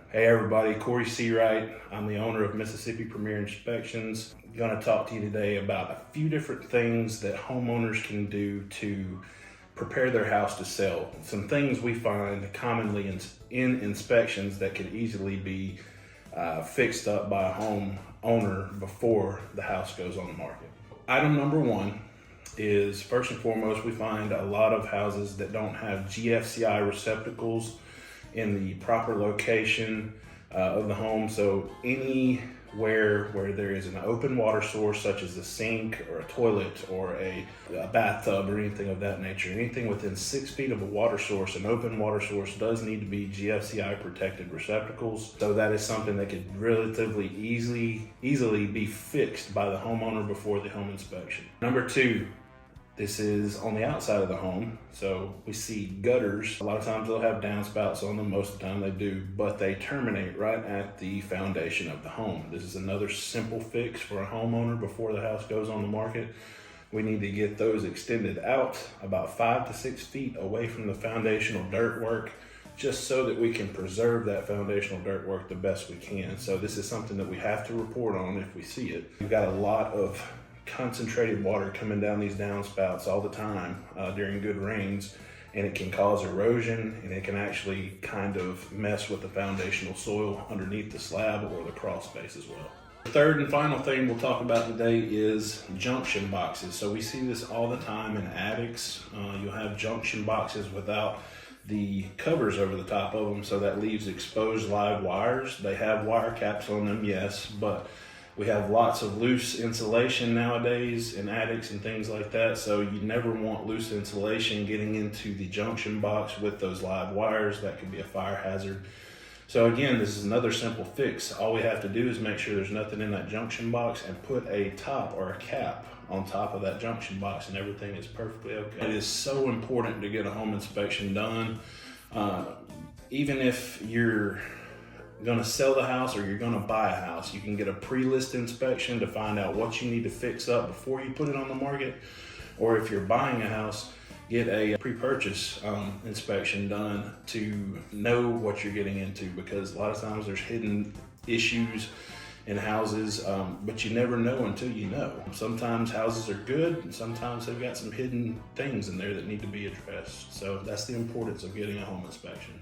Hey everybody, Corey Seawright. I'm the owner of Mississippi Premier Inspections. I'm going to talk to you today about a few different things that homeowners can do to prepare their house to sell. Some things we find commonly in inspections that could easily be fixed up by a homeowner before the house goes on the market. Item number one is, first and foremost, we find a lot of houses that don't have GFCI receptacles in the proper location of the home. So anywhere where there is an open water source, such as a sink or a toilet or a bathtub or anything of that nature, anything within 6 feet of a water source, an open water source, does need to be GFCI protected receptacles. So that is something that could relatively easily be fixed by the homeowner before the home inspection. Number two, this is on the outside of the home, so we see gutters. A lot of times they'll have downspouts on them, most of the time they do, but they terminate right at the foundation of the home. This is another simple fix for a homeowner before the house goes on the market. We need to get those extended out about 5 to 6 feet away from the foundational dirt work, just so that we can preserve that foundational dirt work the best we can. So this is something that we have to report on if we see it. We've got a lot of concentrated water coming down these downspouts all the time during good rains, and it can cause erosion, and it can actually kind of mess with the foundational soil underneath the slab or the crawl space as well. The third and final thing we'll talk about today is junction boxes. So we see this all the time in attics. You'll have junction boxes without the covers over the top of them, so that leaves exposed live wires. They have wire caps on them, yes, but we have lots of loose insulation nowadays in attics and things like that, so you never want loose insulation getting into the junction box with those live wires. That could be a fire hazard. So again, this is another simple fix. All we have to do is make sure there's nothing in that junction box and put a top or a cap on top of that junction box, and everything is perfectly okay. It is so important to get a home inspection done. Even if you're going to sell the house or you're going to buy a house, you can get a pre-list inspection to find out what you need to fix up before you put it on the market. Or if you're buying a house, get a pre-purchase inspection done to know what you're getting into, because a lot of times there's hidden issues in houses, but you never know until you know. Sometimes houses are good, and sometimes they've got some hidden things in there that need to be addressed. So that's the importance of getting a home inspection.